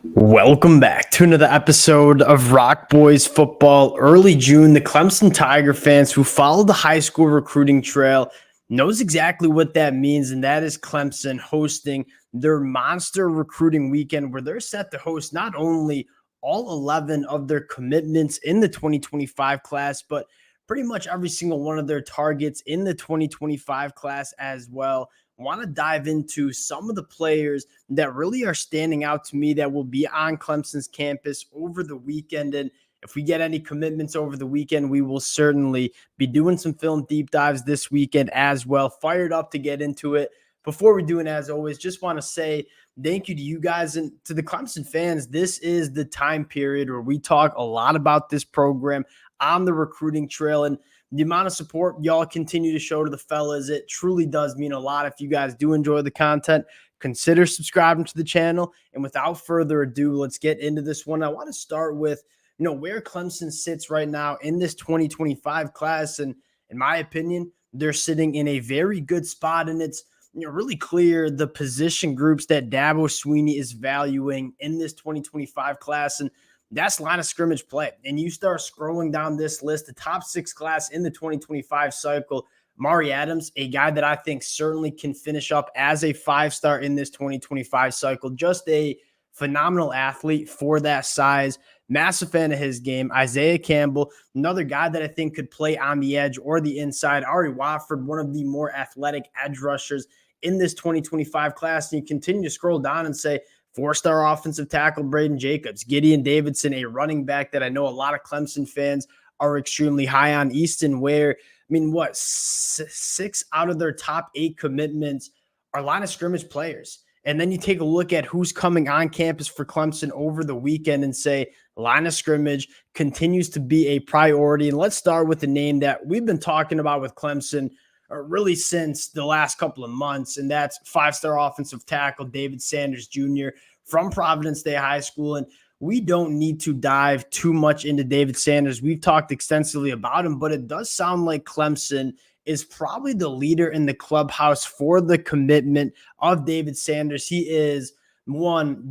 Welcome back to another episode of Rock Boys Football. Early June, the Clemson Tiger fans who follow the high school recruiting trail knows exactly what that means, and that is Clemson hosting their monster recruiting weekend where they're set to host not only all 11 of their commitments in the 2025 class, but pretty much every single one of their targets in the 2025 class as well. Want to dive into some of the players that really are standing out to me that will be on Clemson's campus over the weekend. And if we get any commitments over the weekend, we will certainly be doing some film deep dives this weekend as well. Fired up to get into it. Before we do it, as always, just want to say thank you to you guys and to the Clemson fans. This is the time period where we talk a lot about this program on the recruiting trail. And the amount of support y'all continue to show to the fellas, it truly does mean a lot. If you guys do enjoy the content, consider subscribing to the channel. And without further ado, let's get into this one. I want to start with, where Clemson sits right now in this 2025 class. And in my opinion, they're sitting in a very good spot. And it's really clear the position groups that Dabo Swinney is valuing in this 2025 class. And that's line of scrimmage play. And you start scrolling down this list, the top 6 class in the 2025 cycle, Mari Adams, a guy that I think certainly can finish up as a 5-star in this 2025 cycle. Just a phenomenal athlete for that size. Massive fan of his game. Isaiah Campbell, another guy that I think could play on the edge or the inside. Ari Watford, one of the more athletic edge rushers in this 2025 class. And you continue to scroll down and say, 4-star offensive tackle Braden Jacobs, Gideon Davidson, a running back that I know a lot of Clemson fans are extremely high on. Easton Ware, 6 out of their top 8 commitments are line of scrimmage players. And then you take a look at who's coming on campus for Clemson over the weekend and say line of scrimmage continues to be a priority. And let's start with the name that we've been talking about with Clemson really since the last couple of months, and that's 5-star offensive tackle David Sanders Jr. from Providence Day High School. And we don't need to dive too much into David Sanders. We've talked extensively about him, but it does sound like Clemson is probably the leader in the clubhouse for the commitment of David Sanders. He is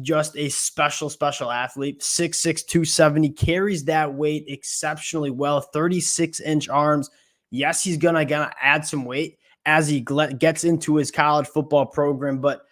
just a special athlete, 6'6", 270, carries that weight exceptionally well, 36-inch arms. Yes, he's gonna add some weight as he gets into his college football program. But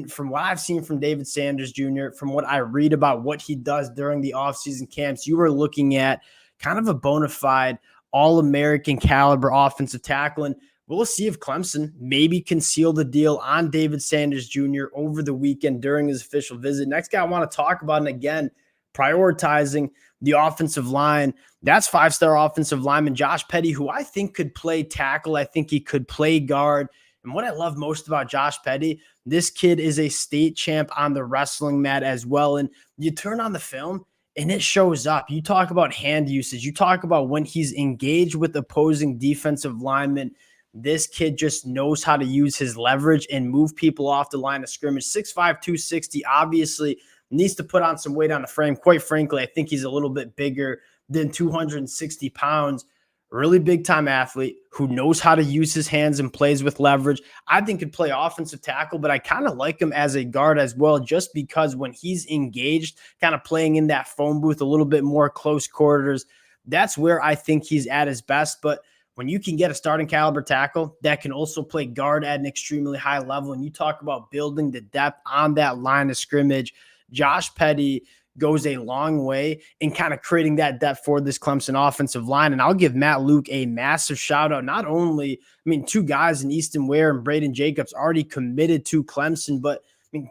from what I've seen from David Sanders Jr., from what I read about what he does during the offseason camps, you are looking at kind of a bona fide all-American caliber offensive tackle. And we'll see if Clemson maybe can seal the deal on David Sanders Jr. over the weekend during his official visit. Next guy I want to talk about, and again, prioritizing the offensive line, that's 5-star offensive lineman Josh Petty, who I think could play tackle. I think he could play guard. And what I love most about Josh Petty, this kid is a state champ on the wrestling mat as well. And you turn on the film and it shows up. You talk about hand usage. You talk about when he's engaged with opposing defensive linemen. This kid just knows how to use his leverage and move people off the line of scrimmage. 6'5", 260, obviously needs to put on some weight on the frame. Quite frankly, I think he's a little bit bigger than 260 pounds. Really big-time athlete who knows how to use his hands and plays with leverage. I think could play offensive tackle, but I kind of like him as a guard as well, just because when he's engaged, kind of playing in that phone booth a little bit more close quarters, that's where I think he's at his best. But when you can get a starting caliber tackle that can also play guard at an extremely high level, and you talk about building the depth on that line of scrimmage, Josh Petty goes a long way in kind of creating that depth for this Clemson offensive line. And I'll give Matt Luke a massive shout out. Not only, 2 guys in Easton Ware and Braden Jacobs already committed to Clemson, but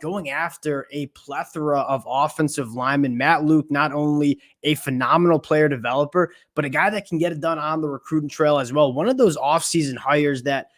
going after a plethora of offensive linemen. Matt Luke, not only a phenomenal player developer, but a guy that can get it done on the recruiting trail as well. One of those offseason hires that,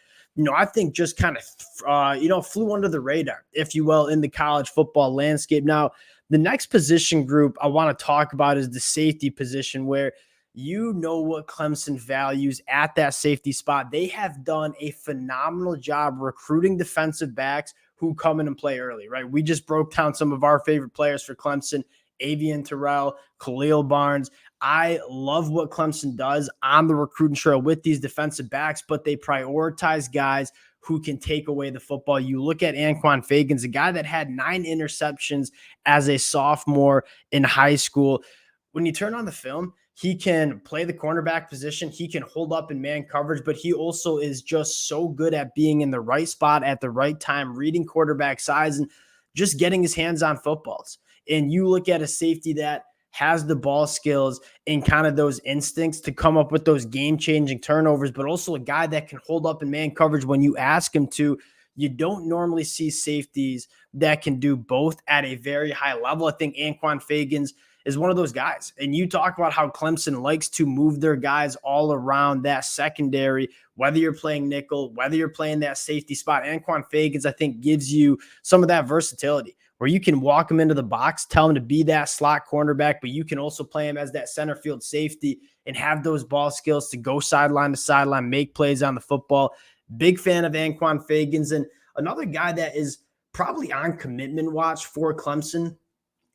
I think just kind of, flew under the radar, if you will, in the college football landscape. Now, the next position group I want to talk about is the safety position, where what Clemson values at that safety spot. They have done a phenomenal job recruiting defensive backs who come in and play early, right? We just broke down some of our favorite players for Clemson, Avian Terrell, Khalil Barnes. I love what Clemson does on the recruiting trail with these defensive backs, but they prioritize guys who can take away the football. You look at Anquan Fagans, a guy that had 9 interceptions as a sophomore in high school. When you turn on the film, he can play the cornerback position. He can hold up in man coverage, but he also is just so good at being in the right spot at the right time, reading quarterback size and just getting his hands on footballs. And you look at a safety that has the ball skills and kind of those instincts to come up with those game-changing turnovers, but also a guy that can hold up in man coverage when you ask him to. You don't normally see safeties that can do both at a very high level. I think Anquan Fagans is one of those guys. And you talk about how Clemson likes to move their guys all around that secondary, whether you're playing nickel, whether you're playing that safety spot. Anquan Fagans, I think, gives you some of that versatility where you can walk him into the box, tell him to be that slot cornerback, but you can also play him as that center field safety and have those ball skills to go sideline to sideline, make plays on the football. Big fan of Anquan Fagans. And another guy that is probably on commitment watch for Clemson,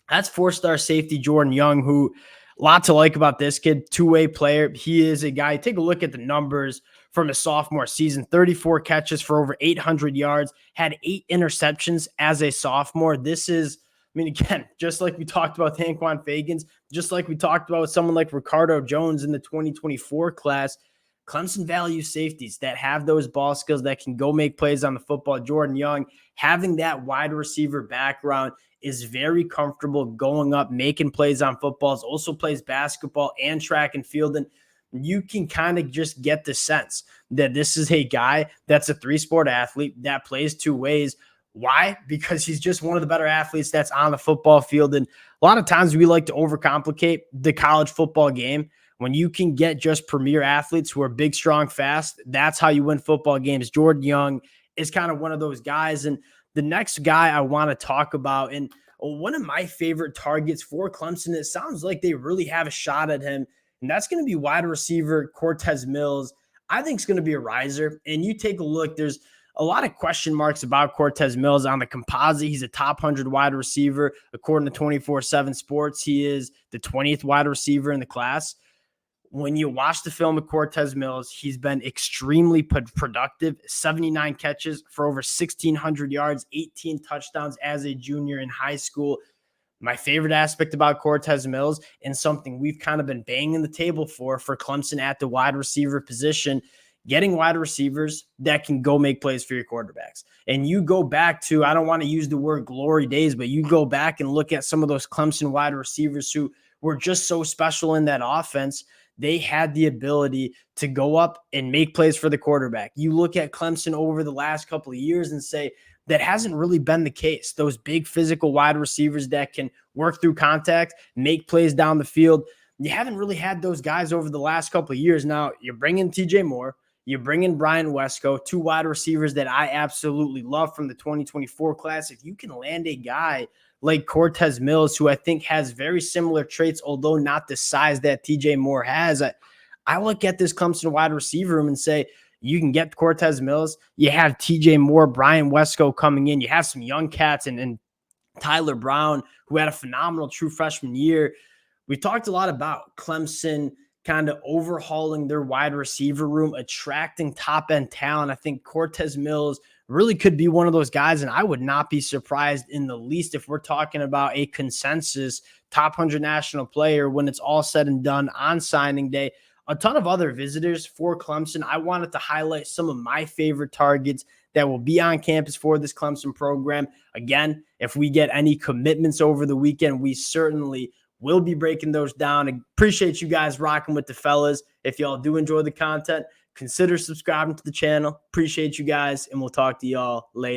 that's 4-star safety Jordan Young, who a lot to like about this kid, two-way player. He is a guy, take a look at the numbers from his sophomore season, 34 catches for over 800 yards, had 8 interceptions as a sophomore. This is, I mean, again, just like we talked about with Anquan Fagans, just like we talked about with someone like Ricardo Jones in the 2024 class, Clemson values safeties that have those ball skills that can go make plays on the football. Jordan Young, having that wide receiver background, is very comfortable going up, making plays on footballs, also plays basketball and track and field. And you can kind of just get the sense that this is a guy that's a 3-sport athlete that plays 2 ways. Why? Because he's just one of the better athletes that's on the football field. And a lot of times we like to overcomplicate the college football game. When you can get just premier athletes who are big, strong, fast, that's how you win football games. Jordan Young is kind of one of those guys. And the next guy I want to talk about, and one of my favorite targets for Clemson, it sounds like they really have a shot at him, and that's going to be wide receiver Cortez Mills. I think it's going to be a riser. And you take a look, there's a lot of question marks about Cortez Mills on the composite. He's a top 100 wide receiver. According to 24/7 Sports, he is the 20th wide receiver in the class. When you watch the film of Cortez Mills, he's been extremely productive, 79 catches for over 1,600 yards, 18 touchdowns as a junior in high school. My favorite aspect about Cortez Mills, and something we've kind of been banging the table for Clemson at the wide receiver position, getting wide receivers that can go make plays for your quarterbacks. And you go back to, I don't want to use the word glory days, but you go back and look at some of those Clemson wide receivers who were just so special in that offense. They had the ability to go up and make plays for the quarterback. You look at Clemson over the last couple of years and say, that hasn't really been the case. Those big physical wide receivers that can work through contact, make plays down the field. You haven't really had those guys over the last couple of years. Now, you bring in TJ Moore, you bring in Brian Wesco, 2 wide receivers that I absolutely love from the 2024 class. If you can land a guy like Cortez Mills, who I think has very similar traits, although not the size that TJ Moore has, I look at this Clemson wide receiver room and say, you can get Cortez Mills. You have TJ Moore, Brian Wesco coming in. You have some young cats and Tyler Brown, who had a phenomenal true freshman year. We talked a lot about Clemson kind of overhauling their wide receiver room, attracting top-end talent. I think Cortez Mills really could be one of those guys, and I would not be surprised in the least if we're talking about a consensus top 100 national player when it's all said and done on signing day. A ton of other visitors for Clemson. I wanted to highlight some of my favorite targets that will be on campus for this Clemson program. Again, if we get any commitments over the weekend, we certainly will be breaking those down. I appreciate you guys rocking with the fellas. If y'all do enjoy the content, consider subscribing to the channel. Appreciate you guys, and we'll talk to y'all later.